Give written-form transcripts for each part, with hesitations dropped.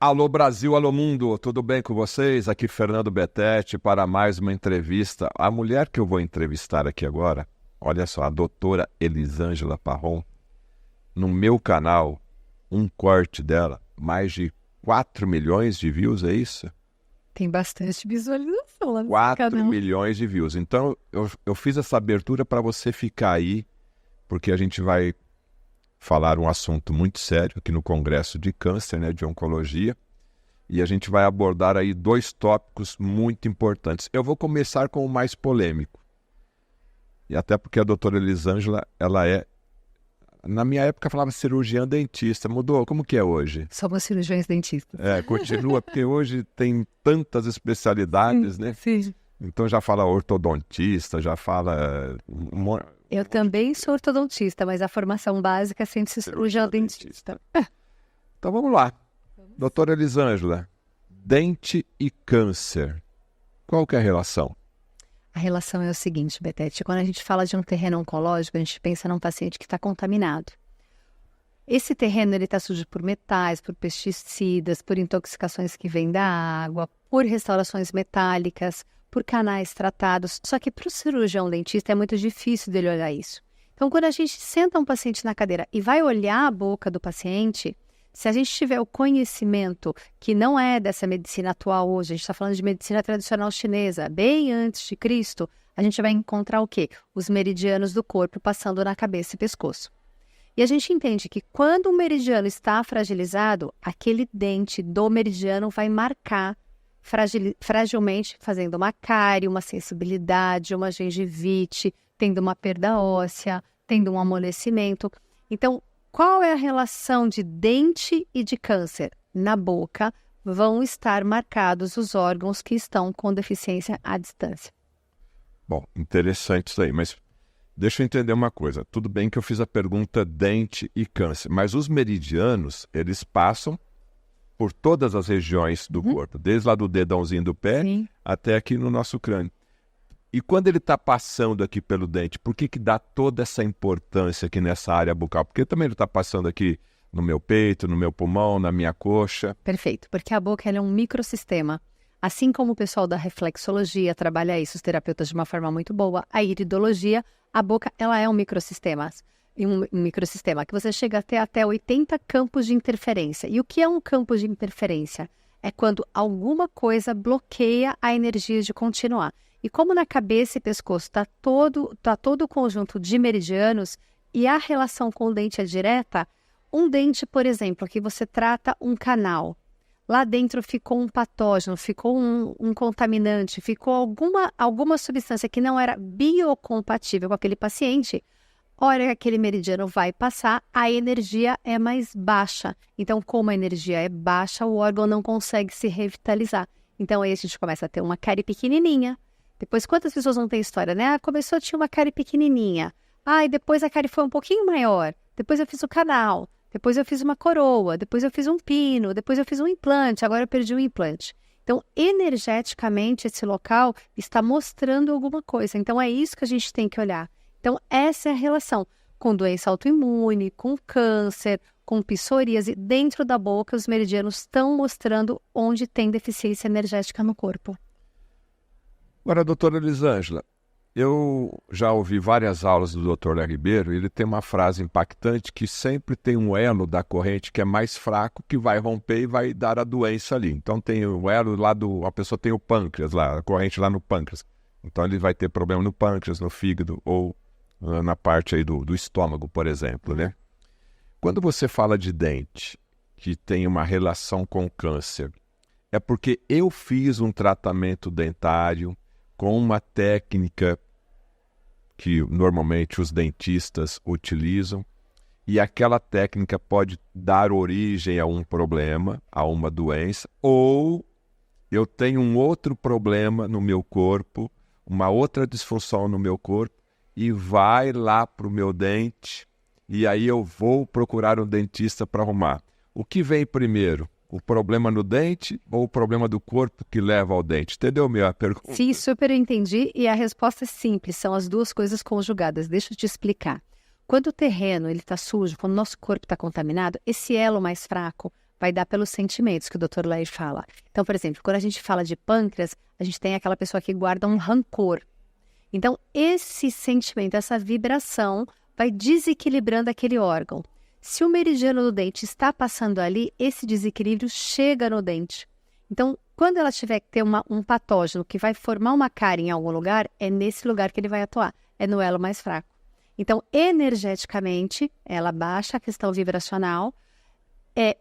Alô Brasil, alô mundo, tudo bem com vocês? Aqui Fernando Betete para mais uma entrevista. A mulher que eu vou entrevistar aqui agora, olha só, a doutora Elisângela Parron, no meu canal, um corte dela, mais de 4 milhões de views, é isso? Tem bastante visualização lá no 4 canal. milhões de views. Então, eu fiz essa abertura para você ficar aí, porque a gente vai falar um assunto muito sério aqui no Congresso de Câncer, né, de Oncologia, e a gente vai abordar aí 2 tópicos muito importantes. Eu vou começar com o mais polêmico, e até porque a doutora Elisângela, ela é, na minha época falava cirurgiã dentista, mudou, como que é hoje? Somos cirurgiões dentistas. Continua, porque hoje tem tantas especialidades, né? Sim. Então já fala ortodontista, já fala... Eu também sou ortodontista, mas a formação básica é sempre cirurgião dentista. Então vamos lá. Doutora Elisângela, dente e câncer, qual que é a relação? A relação é o seguinte, Betete, quando a gente fala de um terreno oncológico, a gente pensa num paciente que está contaminado. Esse terreno está sujo por metais, por pesticidas, por intoxicações que vêm da água, por restaurações metálicas, por canais tratados. Só que para o cirurgião dentista é muito difícil dele olhar isso. Então, quando a gente senta um paciente na cadeira e vai olhar a boca do paciente, se a gente tiver o conhecimento que não é dessa medicina atual hoje, a gente está falando de medicina tradicional chinesa, bem antes de Cristo, a gente vai encontrar o quê? Os meridianos do corpo passando na cabeça e pescoço. E a gente entende que quando o meridiano está fragilizado, aquele dente do meridiano vai marcar fragilmente, fazendo uma cárie, uma sensibilidade, uma gengivite, tendo uma perda óssea, tendo um amolecimento. Então, qual é a relação de dente e de câncer? Na boca vão estar marcados os órgãos que estão com deficiência à distância. Bom, interessante isso aí, mas deixa eu entender uma coisa. Tudo bem que eu fiz a pergunta dente e câncer, mas os meridianos, eles passam por todas as regiões do corpo, desde lá do dedãozinho do pé até aqui no nosso crânio. E quando ele está passando aqui pelo dente, por que dá toda essa importância aqui nessa área bucal? Porque também ele está passando aqui no meu peito, no meu pulmão, na minha coxa. Perfeito, porque a boca ela é um microsistema. Assim como o pessoal da reflexologia trabalha isso, os terapeutas de uma forma muito boa, a iridologia, a boca ela é um microsistema. Um microsistema que você chega até 80 campos de interferência. E o que é um campo de interferência? É quando alguma coisa bloqueia a energia de continuar. E como na cabeça e pescoço está todo o conjunto de meridianos e a relação com o dente é direta, um dente, por exemplo, que você trata um canal, lá dentro ficou um patógeno, ficou um contaminante, ficou alguma substância que não era biocompatível com aquele paciente, a hora que aquele meridiano vai passar, a energia é mais baixa. Então, como a energia é baixa, o órgão não consegue se revitalizar. Então, aí a gente começa a ter uma cárie pequenininha. Depois, quantas pessoas não têm história, né? Começou, tinha uma cárie pequenininha. E depois a cárie foi um pouquinho maior. Depois eu fiz o canal. Depois eu fiz uma coroa. Depois eu fiz um pino. Depois eu fiz um implante. Agora eu perdi um implante. Então, energeticamente, esse local está mostrando alguma coisa. Então, é isso que a gente tem que olhar. Então, essa é a relação com doença autoimune, com câncer, com psoríase. Dentro da boca, os meridianos estão mostrando onde tem deficiência energética no corpo. Agora, doutora Elisângela, eu já ouvi várias aulas do Dr. Léo Ribeiro e ele tem uma frase impactante que sempre tem um elo da corrente que é mais fraco, que vai romper e vai dar a doença ali. Então, tem o elo lá a pessoa tem o pâncreas lá, a corrente lá no pâncreas. Então, ele vai ter problema no pâncreas, no fígado ou na parte aí do estômago, por exemplo, né? Quando você fala de dente que tem uma relação com câncer, é porque eu fiz um tratamento dentário com uma técnica que normalmente os dentistas utilizam e aquela técnica pode dar origem a um problema, a uma doença, ou eu tenho um outro problema no meu corpo, uma outra disfunção no meu corpo, e vai lá para o meu dente, e aí eu vou procurar um dentista para arrumar. O que vem primeiro? O problema no dente ou o problema do corpo que leva ao dente? Entendeu minha pergunta? Sim, super entendi. E a resposta é simples, são as duas coisas conjugadas. Deixa eu te explicar. Quando o terreno está sujo, quando o nosso corpo está contaminado, esse elo mais fraco vai dar pelos sentimentos que o Dr. Lair fala. Então, por exemplo, quando a gente fala de pâncreas, a gente tem aquela pessoa que guarda um rancor. Então, esse sentimento, essa vibração vai desequilibrando aquele órgão. Se o meridiano do dente está passando ali, esse desequilíbrio chega no dente. Então, quando ela tiver que ter um patógeno que vai formar uma cárie em algum lugar, é nesse lugar que ele vai atuar, é no elo mais fraco. Então, energeticamente, ela baixa a questão vibracional,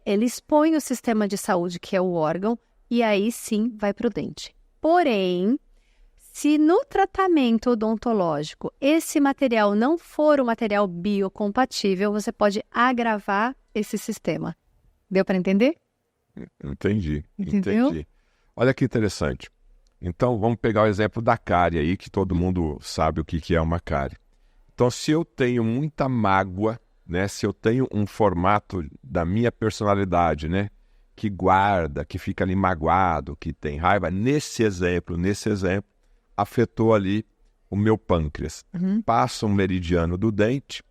ele expõe o sistema de saúde, que é o órgão, e aí sim vai para o dente. Porém, se no tratamento odontológico esse material não for um material biocompatível, você pode agravar esse sistema. Deu para entender? Entendi. Entendeu? Entendi. Olha que interessante. Então, vamos pegar o exemplo da cárie aí, que todo mundo sabe o que é uma cárie. Então, se eu tenho muita mágoa, né, se eu tenho um formato da minha personalidade, né, que guarda, que fica ali magoado, que tem raiva, nesse exemplo, afetou ali o meu pâncreas. Passa um meridiano do dente.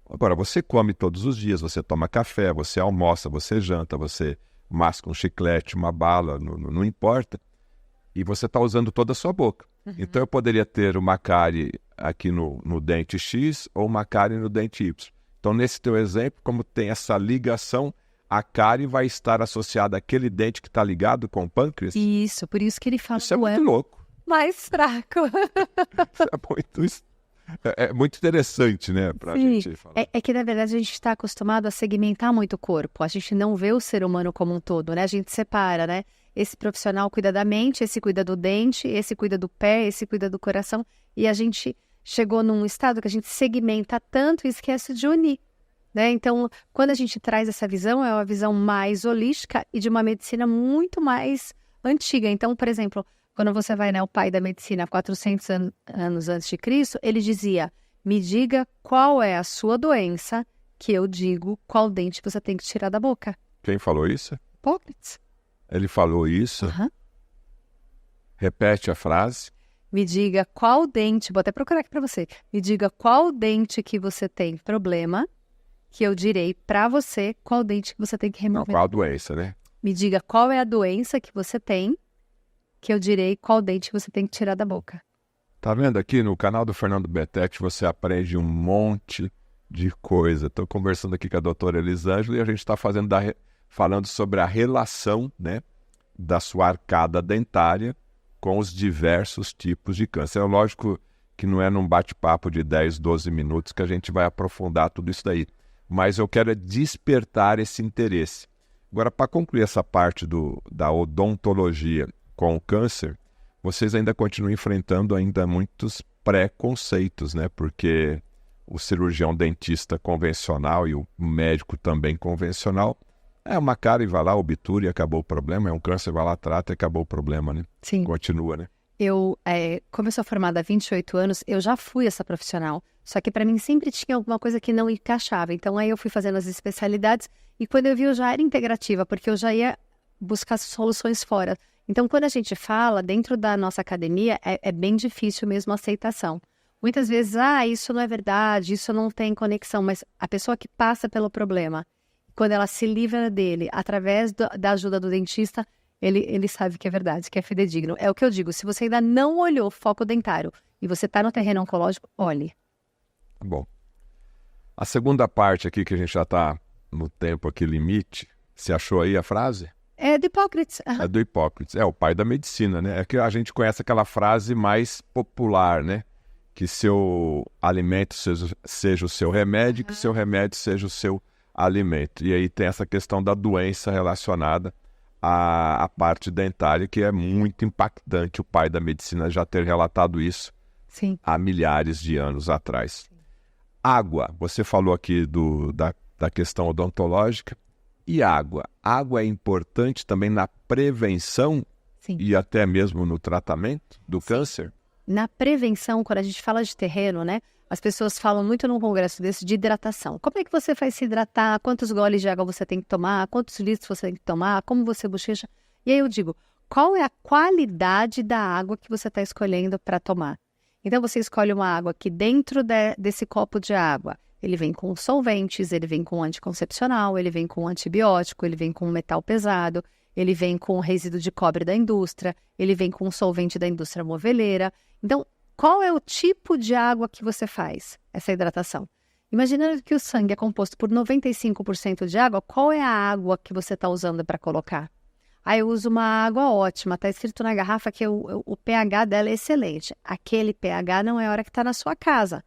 Agora, você come todos os dias, você toma café, você almoça, você janta, você masca um chiclete, uma bala, não importa. E você está usando toda a sua boca. Então, eu poderia ter uma cárie aqui no dente X ou uma cárie no dente Y. Então, nesse teu exemplo, como tem essa ligação, a cárie vai estar associada àquele dente que está ligado com o pâncreas? Isso, por isso que ele fala Isso é muito louco. mais fraco. É muito interessante, né, pra gente falar. É que, na verdade, a gente está acostumado a segmentar muito o corpo. A gente não vê o ser humano como um todo, né? A gente separa, né? Esse profissional cuida da mente, esse cuida do dente, esse cuida do pé, esse cuida do coração. E a gente chegou num estado que a gente segmenta tanto e esquece de unir, né? Então, quando a gente traz essa visão, é uma visão mais holística e de uma medicina muito mais antiga. Então, por exemplo, quando você vai, né, o pai da medicina, 400 anos antes de Cristo, ele dizia, me diga qual é a sua doença, que eu digo qual dente você tem que tirar da boca. Quem falou isso? Hipócrates. Ele falou isso? Repete a frase. Me diga qual dente, vou até procurar aqui para você, me diga qual dente que você tem problema, que eu direi para você qual dente que você tem que remover. Não, qual a doença, né? Me diga qual é a doença que você tem, que eu direi qual dente você tem que tirar da boca. Tá vendo aqui no canal do Fernando Betete, você aprende um monte de coisa. Estou conversando aqui com a doutora Elisângela e a gente está falando sobre a relação, né, da sua arcada dentária com os diversos tipos de câncer. É lógico que não é num bate-papo de 10, 12 minutos que a gente vai aprofundar tudo isso daí. Mas eu quero despertar esse interesse. Agora, para concluir essa parte da odontologia com o câncer, vocês ainda continuam enfrentando ainda muitos preconceitos, né? Porque o cirurgião dentista convencional e o médico também convencional é uma cárie, vai lá, obtura e acabou o problema. É um câncer, vai lá, trata e acabou o problema, né? Sim. Continua, né? Como eu sou formada há 28 anos, eu já fui essa profissional. Só que para mim sempre tinha alguma coisa que não encaixava. Então aí eu fui fazendo as especialidades e quando eu vi eu já era integrativa, porque eu já ia buscar soluções fora. Então quando a gente fala, dentro da nossa academia, é bem difícil mesmo a aceitação. Muitas vezes, isso não é verdade, isso não tem conexão, mas a pessoa que passa pelo problema, quando ela se livra dele, através da ajuda do dentista, ele sabe que é verdade, que é fidedigno. É o que eu digo, se você ainda não olhou foco dentário e você está no terreno oncológico, olhe. Bom, a segunda parte aqui, que a gente já está no tempo aqui limite, você achou aí a frase? É do Hipócrates. É do Hipócrates, é o pai da medicina, né? É que a gente conhece aquela frase mais popular, né? Que seu alimento seja o seu remédio, que seu remédio seja o seu alimento. E aí tem essa questão da doença relacionada à parte dentária, que é muito impactante o pai da medicina já ter relatado isso. Sim. Há milhares de anos atrás. Sim. Água, você falou aqui da questão odontológica. E água? Água é importante também na prevenção. Sim. E até mesmo no tratamento do câncer? Na prevenção, quando a gente fala de terreno, né? As pessoas falam muito num congresso desse de hidratação. Como é que você vai se hidratar? Quantos goles de água você tem que tomar? Quantos litros você tem que tomar? Como você bochecha? E aí eu digo, qual é a qualidade da água que você está escolhendo para tomar? Então você escolhe uma água que dentro desse copo de água Ele vem com solventes, ele vem com anticoncepcional, ele vem com antibiótico, ele vem com metal pesado, ele vem com resíduo de cobre da indústria, ele vem com solvente da indústria moveleira. Então, qual é o tipo de água que você faz essa hidratação? Imaginando que o sangue é composto por 95% de água, qual é a água que você está usando para colocar? Eu uso uma água ótima, está escrito na garrafa que o pH dela é excelente. Aquele pH não é a hora que está na sua casa.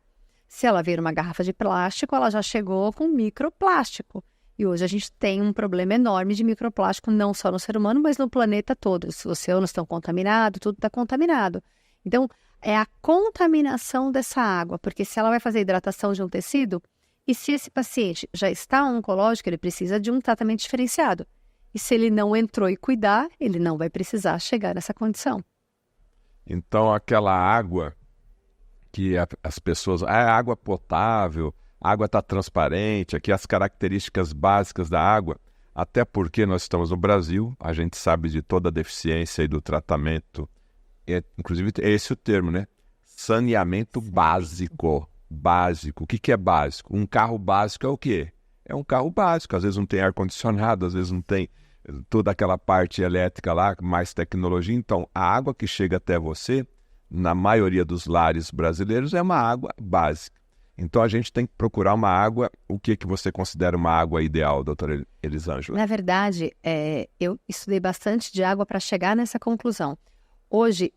Se ela vir uma garrafa de plástico, ela já chegou com microplástico. E hoje a gente tem um problema enorme de microplástico, não só no ser humano, mas no planeta todo. Os oceanos estão contaminados, tudo está contaminado. Então, é a contaminação dessa água, porque se ela vai fazer hidratação de um tecido, e se esse paciente já está oncológico, ele precisa de um tratamento diferenciado. E se ele não entrou e cuidar, ele não vai precisar chegar nessa condição. Então, aquela água que as pessoas... é água potável, a água está transparente, aqui as características básicas da água, até porque nós estamos no Brasil, a gente sabe de toda a deficiência e do tratamento, inclusive é esse o termo, né? Saneamento básico. Básico. O que é básico? Um carro básico é o quê? É um carro básico, às vezes não tem ar-condicionado, às vezes não tem toda aquela parte elétrica lá, mais tecnologia. Então, a água que chega até você, na maioria dos lares brasileiros, é uma água básica. Então, a gente tem que procurar uma água. O que você considera uma água ideal, doutora Elisângela? Na verdade, eu estudei bastante de água para chegar nessa conclusão. Hoje,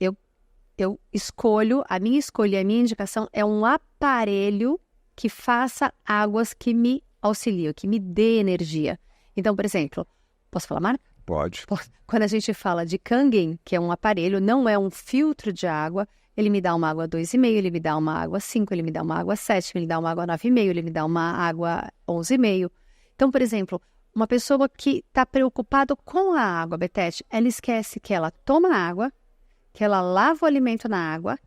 eu escolho, a minha escolha, a minha indicação é um aparelho que faça águas que me auxiliam, que me dê energia. Então, por exemplo, posso falar, marca? Pode. Quando a gente fala de Kangen, que é um aparelho, não é um filtro de água, ele me dá uma água 2,5, ele me dá uma água 5, ele me dá uma água 7, ele me dá uma água 9,5, ele me dá uma água 11,5. Então, por exemplo, uma pessoa que está preocupada com a água, Betete, ela esquece que ela toma água, que ela lava o alimento na água,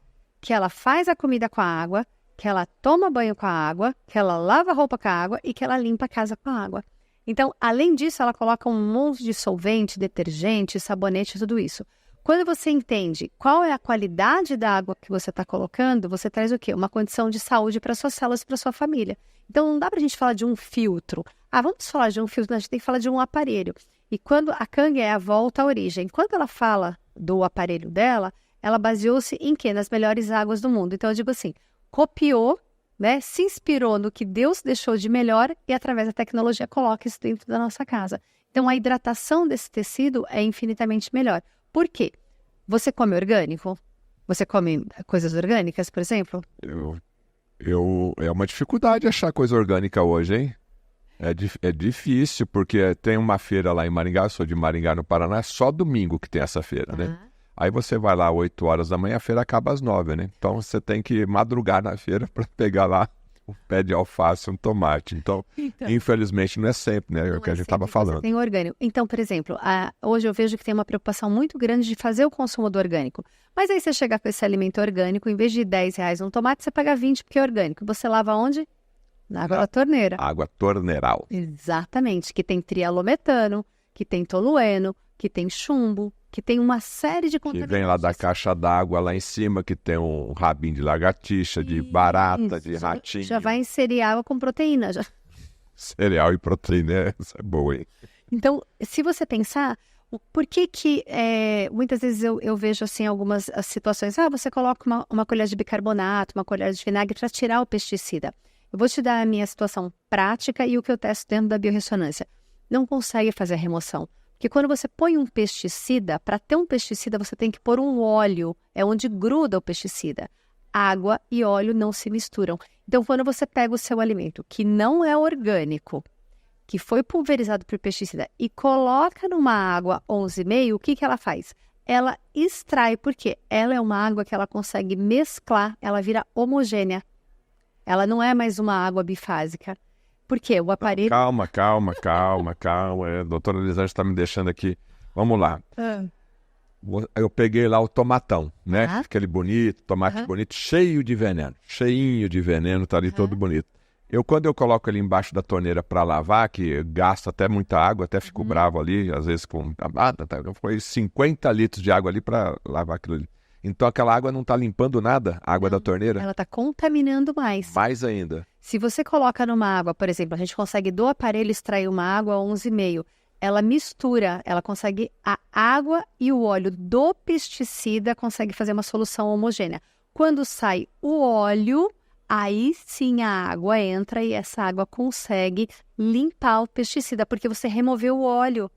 que ela faz a comida com a água, que ela toma banho com a água, que ela lava a roupa com a água e que ela limpa a casa com a água. Então, além disso, ela coloca um monte de solvente, detergente, sabonete, tudo isso. Quando você entende qual é a qualidade da água que você está colocando, você traz o quê? Uma condição de saúde para suas células e para sua família. Então, não dá para a gente falar de um filtro. Vamos falar de um filtro, a gente tem que falar de um aparelho. E quando a Kangen é a volta à origem, quando ela fala do aparelho dela, ela baseou-se em quê? Nas melhores águas do mundo. Então, eu digo assim, copiou, né, se inspirou no que Deus deixou de melhor e, através da tecnologia, coloca isso dentro da nossa casa. Então, a hidratação desse tecido é infinitamente melhor. Por quê? Você come orgânico? Você come coisas orgânicas, por exemplo? É uma dificuldade achar coisa orgânica hoje, hein? É difícil, porque tem uma feira lá em Maringá, eu sou de Maringá, no Paraná, é só domingo que tem essa feira, né? Aí você vai lá às 8 horas da manhã, a feira acaba às 9, né? Então você tem que madrugar na feira para pegar lá um pé de alface, um tomate. Então, infelizmente, não é sempre, né? É o que a gente estava falando. Tem orgânico. Então, por exemplo, hoje eu vejo que tem uma preocupação muito grande de fazer o consumo do orgânico. Mas aí você chegar com esse alimento orgânico, em vez de R$10 um tomate, você paga 20 porque é orgânico. Você lava onde? Na água da torneira. Água torneiral. Exatamente. Que tem trialometano, que tem tolueno, que tem chumbo, que tem uma série de contaminantes. Que vem lá da caixa d'água lá em cima, que tem um rabinho de lagartixa, de barata, de ratinho. Já vai inserir água com proteína. Já. Cereal e proteína, essa é boa, hein? Então, se você pensar, por que muitas vezes eu vejo assim algumas situações, você coloca uma colher de bicarbonato, uma colher de vinagre para tirar o pesticida. Eu vou te dar a minha situação prática e o que eu testo dentro da biorressonância. Não consegue fazer a remoção. Porque quando você põe um pesticida, para ter um pesticida você tem que pôr um óleo, é onde gruda o pesticida. Água e óleo não se misturam. Então, quando você pega o seu alimento, que não é orgânico, que foi pulverizado por pesticida, e coloca numa água 11,5, o que ela faz? Ela extrai, porque ela é uma água que ela consegue mesclar, ela vira homogênea. Ela não é mais uma água bifásica. Por quê? O aparelho... Calma. A doutora Elisângela está me deixando aqui. Vamos lá. Eu peguei lá o tomatão, né? Aquele bonito, tomate bonito, cheinho de veneno, tá ali todo bonito. Quando eu coloco ele embaixo da torneira para lavar, que gasta até muita água, até fico bravo ali, às vezes foi 50 litros de água ali para lavar aquilo ali. Então aquela água não está limpando nada, a água da Não, torneira? ela está contaminando mais. Mais ainda. Se você coloca numa água, por exemplo, a gente consegue do aparelho extrair uma água a 11,5. Ela mistura, ela consegue a água e o óleo do pesticida, consegue fazer uma solução homogênea. Quando sai o óleo, aí sim a água entra e essa água consegue limpar o pesticida, porque você removeu o óleo,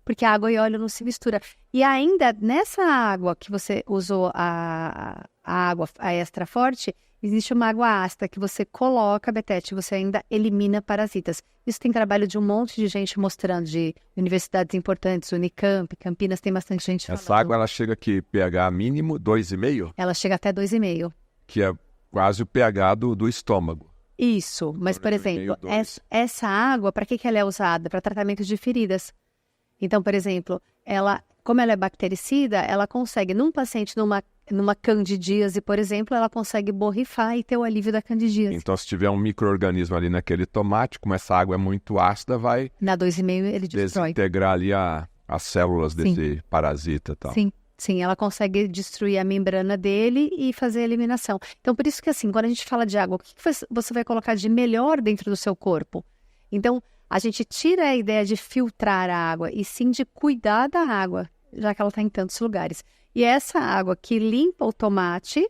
porque a água e óleo não se misturam. E ainda nessa água que você usou a água, a extra forte, existe uma água ácida que você coloca, Betete, você ainda elimina parasitas. Isso tem trabalho de um monte de gente mostrando, de universidades importantes, Unicamp, Campinas, tem bastante gente falando. Essa água ela chega aqui pH mínimo 2,5? Ela chega até 2,5. Que é quase o pH do estômago. Isso, mas por exemplo, essa água, para que ela é usada? Para tratamento de feridas. Então, por exemplo, como ela é bactericida, ela consegue, num paciente numa candidíase, por exemplo, ela consegue borrifar e ter o alívio da candidíase. Então, se tiver um micro-organismo ali naquele tomate, como essa água é muito ácida, vai Na 2,5 ele destrói. desintegrar ali as células desse parasita e tal. Sim, ela consegue destruir a membrana dele e fazer a eliminação. Então, por isso que assim, quando a gente fala de água, o que você vai colocar de melhor dentro do seu corpo? Então, a gente tira a ideia de filtrar a água e sim de cuidar da água, já que ela está em tantos lugares. E essa água que limpa o tomate,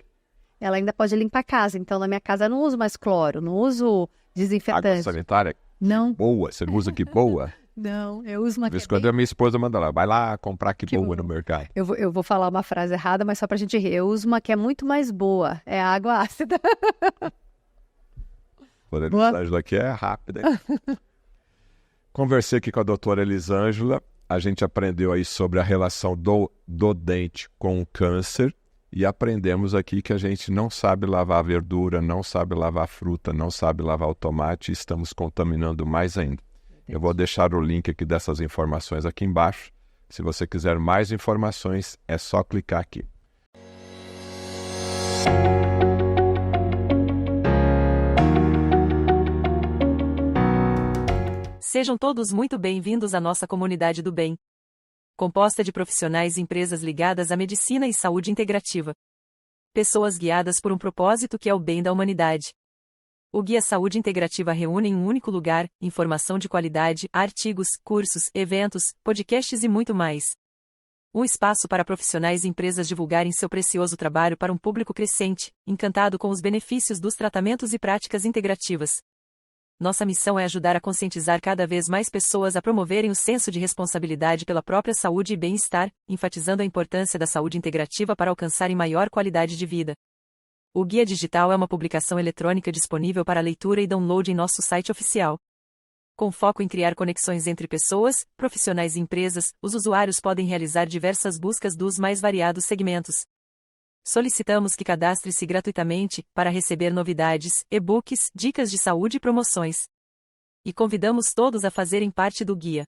ela ainda pode limpar a casa. Então, na minha casa eu não uso mais cloro, não uso desinfetante. Água sanitária? Não. Boa, você não usa que boa? Não, eu uso uma De vez em quando a minha esposa manda lá, vai lá comprar que boa no mercado. Eu vou falar uma frase errada, mas só pra gente rir. Eu uso uma que é muito mais boa, é a água ácida. A Elisângela aqui é rápida. Conversei aqui com a doutora Elisângela, a gente aprendeu aí sobre a relação do dente com o câncer e aprendemos aqui que a gente não sabe lavar verdura, não sabe lavar fruta, não sabe lavar o tomate e estamos contaminando mais ainda. Eu vou deixar o link aqui dessas informações aqui embaixo. Se você quiser mais informações, é só clicar aqui. Sejam todos muito bem-vindos à nossa comunidade do bem, composta de profissionais e empresas ligadas à medicina e saúde integrativa. Pessoas guiadas por um propósito que é o bem da humanidade. O Guia Saúde Integrativa reúne em um único lugar informação de qualidade, artigos, cursos, eventos, podcasts e muito mais. Um espaço para profissionais e empresas divulgarem seu precioso trabalho para um público crescente, encantado com os benefícios dos tratamentos e práticas integrativas. Nossa missão é ajudar a conscientizar cada vez mais pessoas a promoverem o senso de responsabilidade pela própria saúde e bem-estar, enfatizando a importância da saúde integrativa para alcançarem maior qualidade de vida. O Guia Digital é uma publicação eletrônica disponível para leitura e download em nosso site oficial. Com foco em criar conexões entre pessoas, profissionais e empresas, os usuários podem realizar diversas buscas dos mais variados segmentos. Solicitamos que cadastre-se gratuitamente para receber novidades, e-books, dicas de saúde e promoções. E convidamos todos a fazerem parte do guia.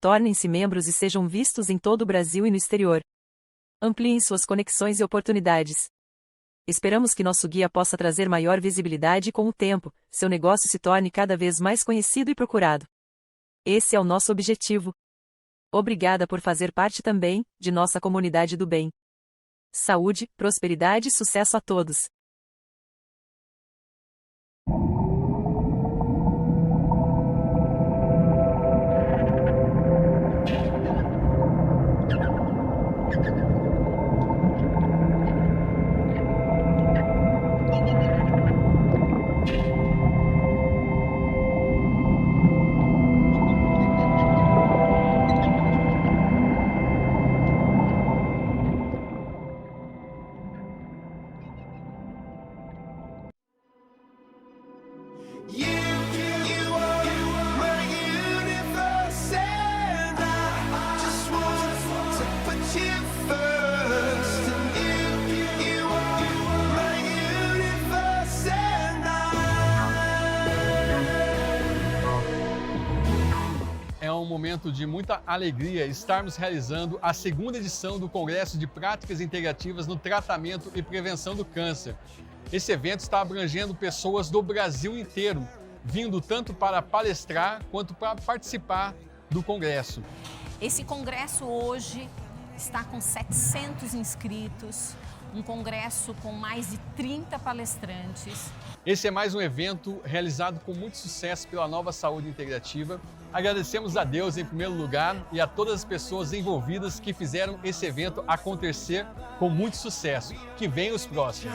Tornem-se membros e sejam vistos em todo o Brasil e no exterior. Ampliem suas conexões e oportunidades. Esperamos que nosso guia possa trazer maior visibilidade e, com o tempo, seu negócio se torne cada vez mais conhecido e procurado. Esse é o nosso objetivo. Obrigada por fazer parte também de nossa comunidade do bem. Saúde, prosperidade e sucesso a todos! É um momento de muita alegria estarmos realizando a segunda edição do Congresso de Práticas Integrativas no Tratamento e Prevenção do Câncer. Esse evento está abrangendo pessoas do Brasil inteiro, vindo tanto para palestrar quanto para participar do Congresso. Esse Congresso hoje está com 700 inscritos, um congresso com mais de 30 palestrantes. Esse é mais um evento realizado com muito sucesso pela Nova Saúde Integrativa. Agradecemos a Deus em primeiro lugar e a todas as pessoas envolvidas que fizeram esse evento acontecer com muito sucesso. Que venham os próximos.